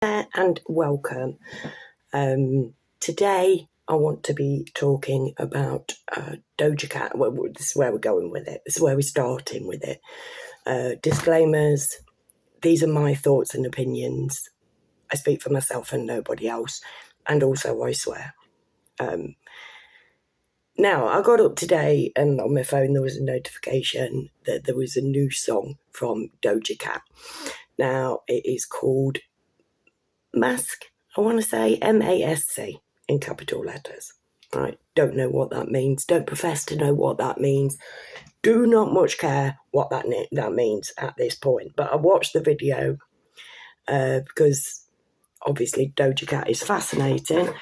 And welcome. Today I want to be talking about Doja Cat. Well, this is where we're going with it. This is where we're starting with it. Disclaimers. These are my thoughts and opinions. I speak for myself and nobody else. And also I swear. Now, I got up today and on my phone there was a notification that there was a new song from Doja Cat. Now, it is called Mask. I want to say M-A-S-C in capital letters. Right? Don't know what that means. Don't profess to know what that means. Do not much care what that means at this point. But I watched the video because obviously Doja Cat is fascinating.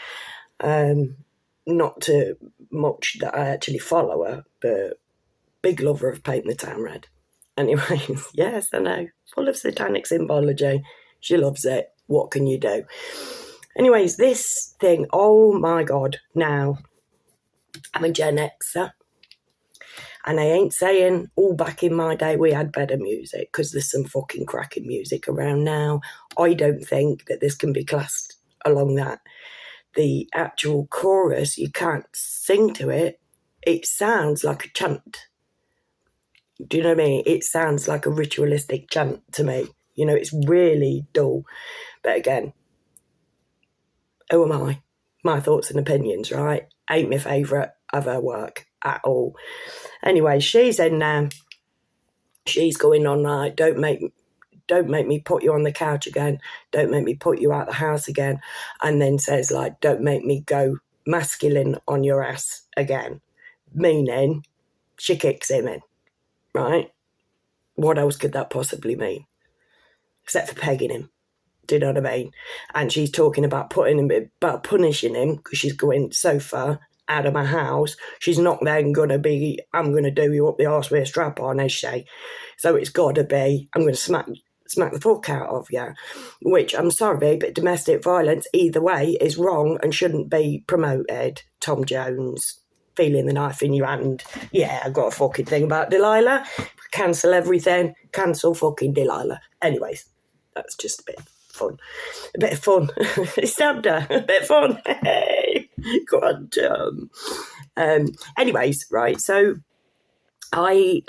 Not too much that I actually follow her, but big lover of painting the town red. Anyways, yes, I know. Full of satanic symbology. She loves it. What can you do? Anyways, this thing, oh my God, now, I'm a Gen Xer. And I ain't saying all back in my day we had better music, because there's some fucking cracking music around now. I don't think that this can be classed along that. The actual chorus, you can't sing to it. It sounds like a chant. Do you know what I mean? It sounds like a ritualistic chant to me. You know, it's really dull. But again, who am I? My thoughts and opinions, right? Ain't my favourite of her work at all. Anyway, she's in there. She's going on like, don't make me put you on the couch again. Don't make me put you out the house again. And then says like, don't make me go masculine on your ass again. Meaning, she kicks him in, right? What else could that possibly mean? Except for pegging him. Do you know what I mean? And she's talking about punishing him because she's going so far out of my house. She's not then going to be, I'm going to do you up the arse with a strap on, as she. So it's got to be, I'm going to smack the fuck out of you. Which, I'm sorry, but domestic violence, either way, is wrong and shouldn't be promoted. Tom Jones, feeling the knife in your hand. Yeah, I've got a fucking thing about Delilah. Cancel everything. Cancel fucking Delilah. Anyways, that's just a bit of fun. Stabbed her. A bit of fun. Hey, quantum. Anyways, right, so I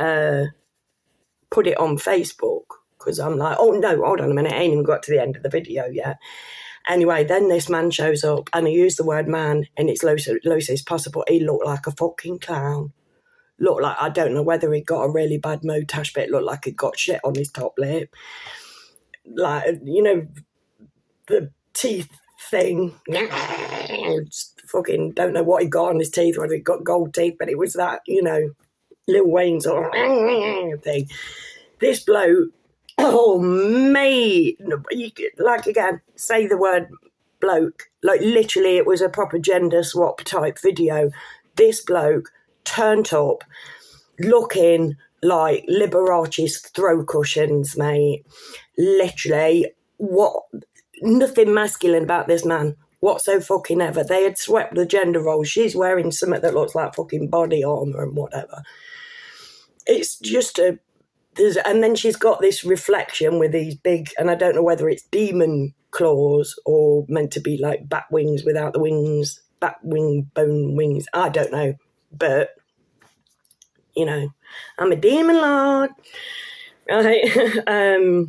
put it on Facebook because I'm like, oh no, hold on a minute, I ain't even got to the end of the video yet. Anyway, then this man shows up and I use the word man and it's loose as possible. He looked like a fucking clown. Looked like, I don't know whether he got a really bad motash, but it looked like he got shit on his top lip. Like, you know, the teeth thing. Just fucking don't know what he got on his teeth, whether he got gold teeth, but it was that, you know, Lil Wayne sort of thing. This bloke, oh mate, like again, say the word bloke, like literally it was a proper gender swap type video. This bloke turned up looking like Liberace's throw cushions, mate. Literally, nothing masculine about this man whatso fucking ever. They had swept the gender roles. She's wearing something that looks like fucking body armor and whatever. It's just and then she's got this reflection with these big, and I don't know whether it's demon claws or meant to be like bat wings without the wings, bat wing bone wings. I don't know, but you know, I'm a demon lord, right?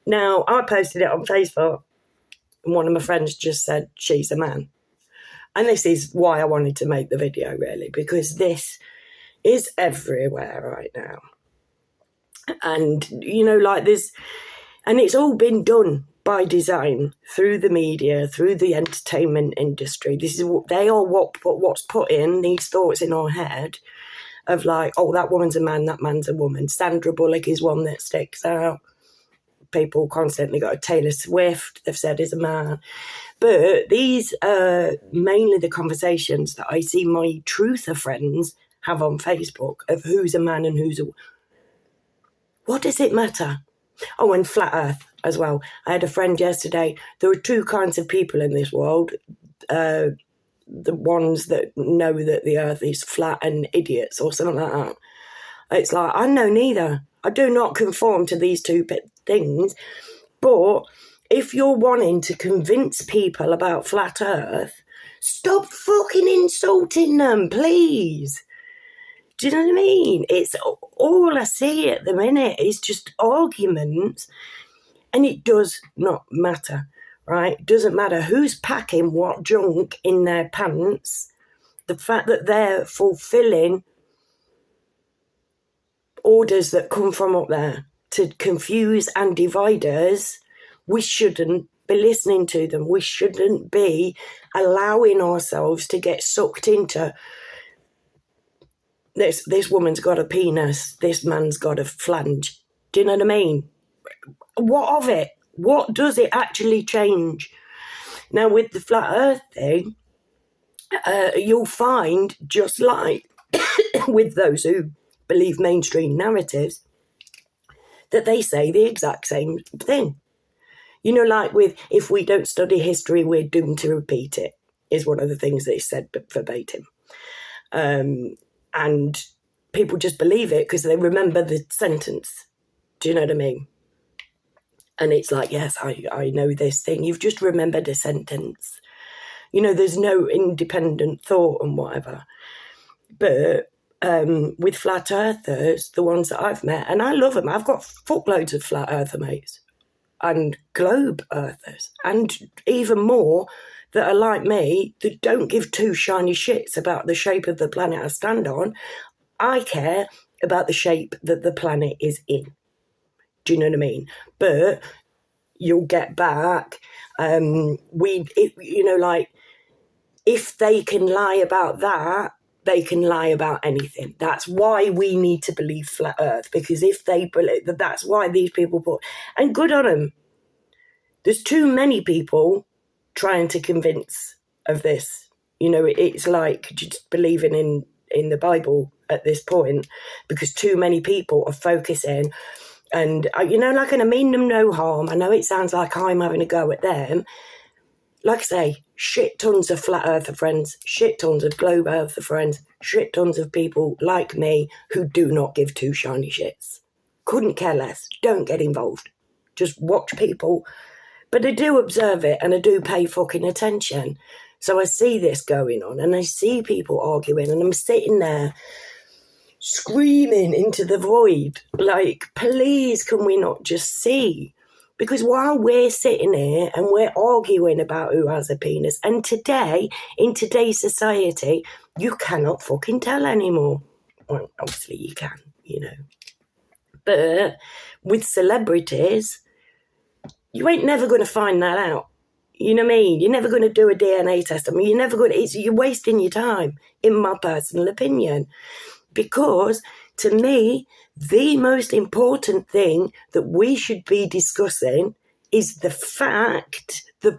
Now, I posted it on Facebook and one of my friends just said, she's a man. And this is why I wanted to make the video, really, because this is everywhere right now. And, you know, like this, and it's all been done by design through the media, through the entertainment industry. This is what they are, what's put in these thoughts in our head of like, oh, that woman's a man, that man's a woman. Sandra Bullock is one that sticks out. People constantly got Taylor Swift, they've said is a man. But these are mainly the conversations that I see my truther friends have on Facebook of who's a man and who's a... What does it matter? Oh, and flat earth as well. I had a friend yesterday. There are two kinds of people in this world. The ones that know that the earth is flat and idiots or something like that. It's like, I know neither. I do not conform to these two things. But if you're wanting to convince people about flat earth, stop fucking insulting them, please. Do you know what I mean? It's all I see at the minute is just arguments, and it does not matter, right? It doesn't matter who's packing what junk in their pants. The fact that they're fulfilling orders that come from up there to confuse and divide us, we shouldn't be listening to them. We shouldn't be allowing ourselves to get sucked into this woman's got a penis, this man's got a flange. Do you know what I mean? What of it? What does it actually change? Now, with the flat earth thing, you'll find, just like with those who believe mainstream narratives, that they say the exact same thing. You know, like with, if we don't study history, we're doomed to repeat it, is one of the things they said verbatim. And people just believe it because they remember the sentence. Do you know what I mean? And it's like, yes, I know this thing. You've just remembered a sentence. You know, there's no independent thought and whatever. But with flat earthers, the ones that I've met, and I love them. I've got fuckloads of flat earther mates and globe earthers, and even more that are like me, that don't give two shiny shits about the shape of the planet I stand on. I care about the shape that the planet is in. Do you know what I mean? But you'll get back, if they can lie about that, they can lie about anything. That's why we need to believe flat earth, because if they believe that's why these people put, and good on them. There's too many people trying to convince of this. You know, it's like just believing in the Bible at this point, because too many people are focusing. And, like, and I mean them no harm. I know it sounds like I'm having a go at them. Like I say, shit tons of flat earther friends, shit tons of globe earther friends, shit tons of people like me who do not give two shiny shits. Couldn't care less. Don't get involved. Just watch people. But I do observe it, and I do pay fucking attention. So I see this going on, and I see people arguing, and I'm sitting there screaming into the void, like, please, can we not just see? Because while we're sitting here and we're arguing about who has a penis, and today, in today's society, you cannot fucking tell anymore. Well, obviously you can, But with celebrities, you ain't never going to find that out. You know what I mean? You're never going to do a DNA test. I mean, you're wasting your time, in my personal opinion. Because, to me, the most important thing that we should be discussing is the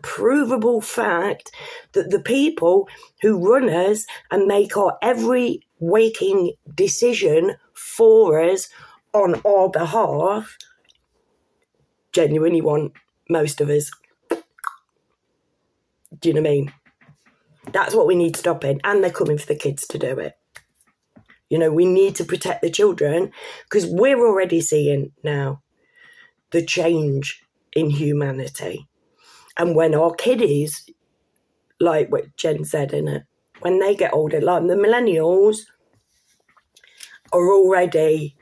provable fact, that the people who run us and make our every waking decision for us on our behalf genuinely want most of us. Do you know what I mean? That's what we need stopping, and they're coming for the kids to do it. We need to protect the children, because we're already seeing now the change in humanity. And when our kiddies, like what Jen said, innit, when they get older, like the millennials are already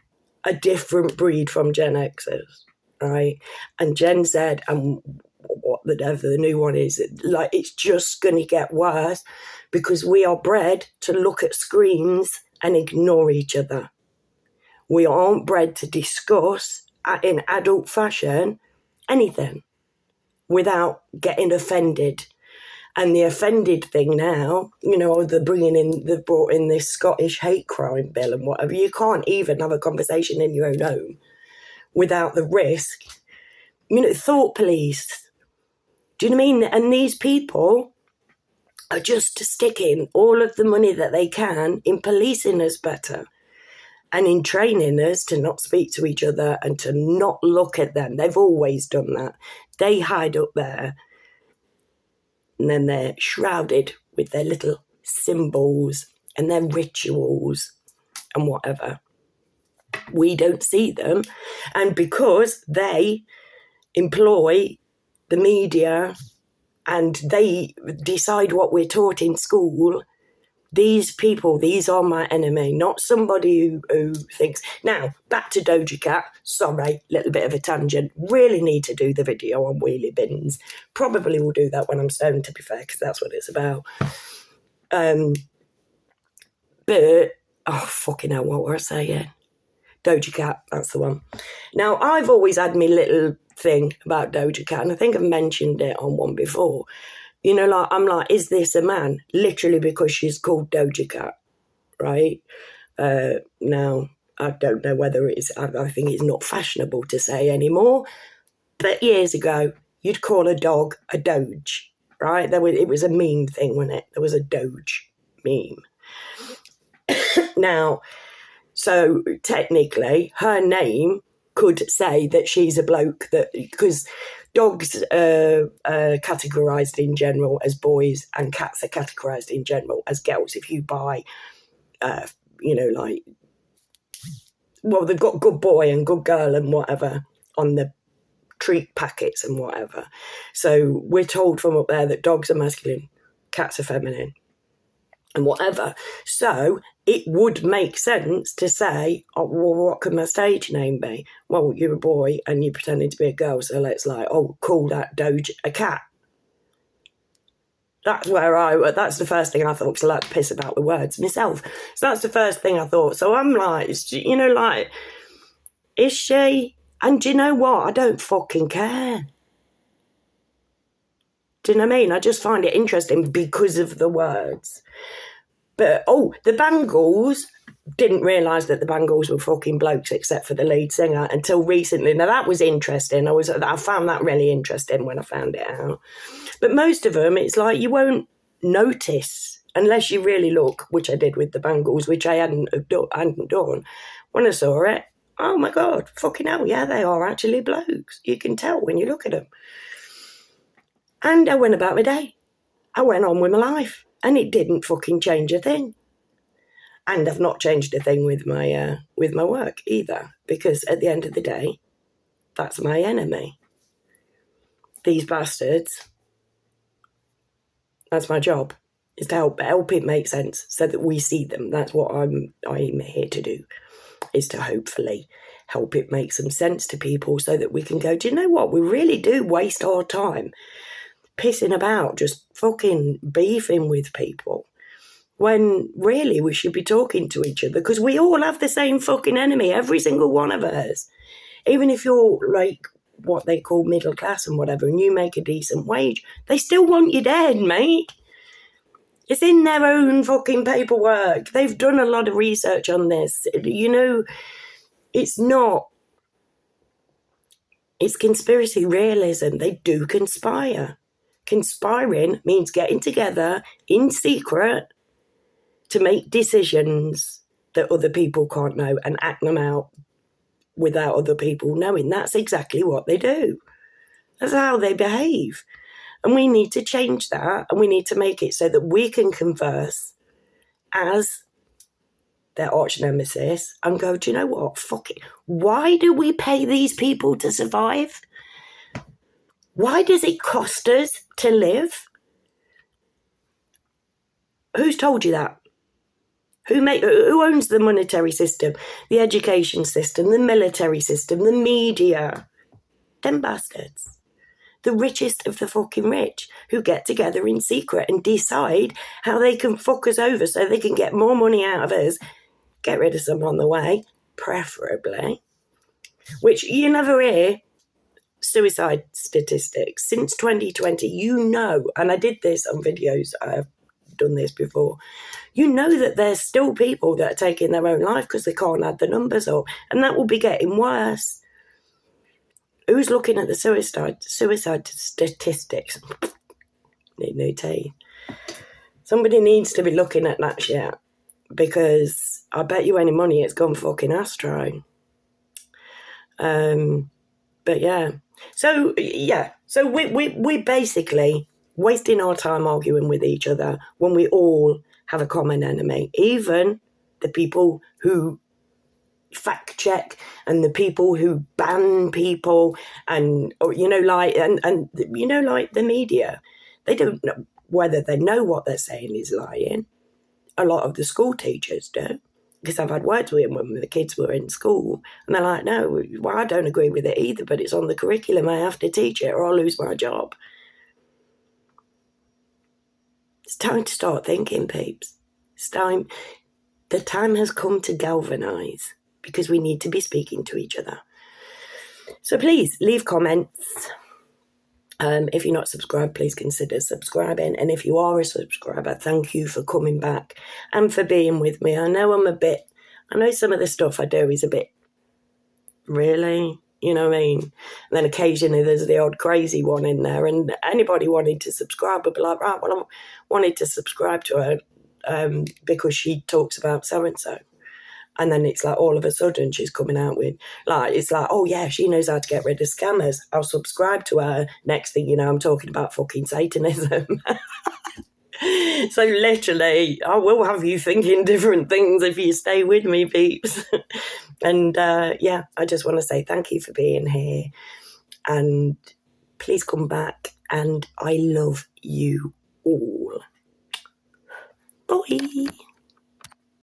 a different breed from Gen Xers, right? And Jen said, and whatever the new one is, like, it's just going to get worse, because we are bred to look at screens and ignore each other. We aren't bred to discuss in adult fashion anything without getting offended. And the offended thing now, they've brought in this Scottish hate crime bill and whatever. You can't even have a conversation in your own home without the risk. Thought police. Do you know what I mean? And these people are just sticking all of the money that they can in policing us better and in training us to not speak to each other and to not look at them. They've always done that. They hide up there, and then they're shrouded with their little symbols and their rituals and whatever. We don't see them, and because they employ the media, and they decide what we're taught in school. These people, these are my enemy, not somebody who thinks. Now, back to Doja Cat. Sorry, little bit of a tangent. Really need to do the video on wheelie bins. Probably will do that when I'm stoned, to be fair, because that's what it's about. But, oh, fucking hell, what were I saying? Doja Cat, that's the one. Now, I've always had my little thing about Doja Cat, and I think I've mentioned it on one before. You know, like, I'm like, is this a man? Literally because she's called Doja Cat, right? Now, I don't know whether it's, I think it's not fashionable to say anymore, but years ago, you'd call a dog a Doge, right? It was a meme thing, wasn't it? There was a Doge meme. Now, so technically, her name could say that she's a bloke, that because dogs are categorised in general as boys and cats are categorised in general as girls. If you buy, you know, like, well, they've got good boy and good girl and whatever on the treat packets and whatever. So we're told from up there that dogs are masculine, cats are feminine and whatever. So it would make sense to say, oh, well, what could my stage name be? Well, you're a boy and you're pretending to be a girl, so let's call that Doge a cat. That's the first thing I thought, because I like to piss about the words myself. So that's the first thing I thought. So I'm like, you know, like, is she? And do you know what? I don't fucking care. Do you know what I mean? I just find it interesting because of the words. But, the Bangles, didn't realise that the Bangles were fucking blokes except for the lead singer until recently. Now, that was interesting. I found that really interesting when I found it out. But most of them, it's like you won't notice unless you really look, which I did with the Bangles, which I hadn't done. When I saw it, oh my God, fucking hell, yeah, they are actually blokes. You can tell when you look at them. And I went about my day. I went on with my life. And it didn't fucking change a thing. And I've not changed a thing with my work either, because at the end of the day, that's my enemy. These bastards. That's my job, is to help it make sense so that we see them. That's what I'm here to do, is to hopefully help it make some sense to people so that we can go, do you know what? We really do waste our time pissing about, just fucking beefing with people, when really we should be talking to each other, because we all have the same fucking enemy, every single one of us. Even if you're like what they call middle class and whatever, and you make a decent wage, they still want you dead, mate. It's in their own fucking paperwork. They've done a lot of research on this. You know, it's conspiracy realism. They do conspire. Conspiring means getting together in secret to make decisions that other people can't know and act them out without other people knowing. That's exactly what they do. That's how they behave. And we need to change that, and we need to make it so that we can converse as their arch nemesis and go, do you know what? Fuck it. Why do we pay these people to survive? Why does it cost us to live? Who's told you that? Who owns the monetary system, the education system, the military system, the media? Them bastards. The richest of the fucking rich, who get together in secret and decide how they can fuck us over so they can get more money out of us, get rid of some on the way, preferably. Which you never hear. Suicide statistics since 2020, you know, and I did this on videos, I've done this before, you know that there's still people that are taking their own life because they can't add the numbers up, and that will be getting worse. Who's looking at the suicide statistics? Need new tea. Somebody needs to be looking at that shit, because I bet you any money it's gone fucking astro. But yeah. So we basically wasting our time arguing with each other when we all have a common enemy. Even the people who fact check and the people who ban people and like the media, they don't know whether they know what they're saying is lying. A lot of the school teachers do, because I've had words with them when the kids were in school, and they're like, no, well, I don't agree with it either, but it's on the curriculum, I have to teach it or I'll lose my job. It's time to start thinking, peeps. It's time. The time has come to galvanise, because we need to be speaking to each other. So please leave comments. If you're not subscribed, please consider subscribing. And if you are a subscriber, thank you for coming back and for being with me. I know some of the stuff I do is a bit, really, you know what I mean? And then occasionally there's the odd crazy one in there. And anybody wanting to subscribe would be like, right, well, I wanted to subscribe to her because she talks about so-and-so. And then it's like all of a sudden she's coming out with, like, it's like, oh yeah, she knows how to get rid of scammers. I'll subscribe to her. Next thing you know, I'm talking about fucking Satanism. So literally, I will have you thinking different things if you stay with me, peeps. And I just want to say thank you for being here. And please come back. And I love you all. Bye.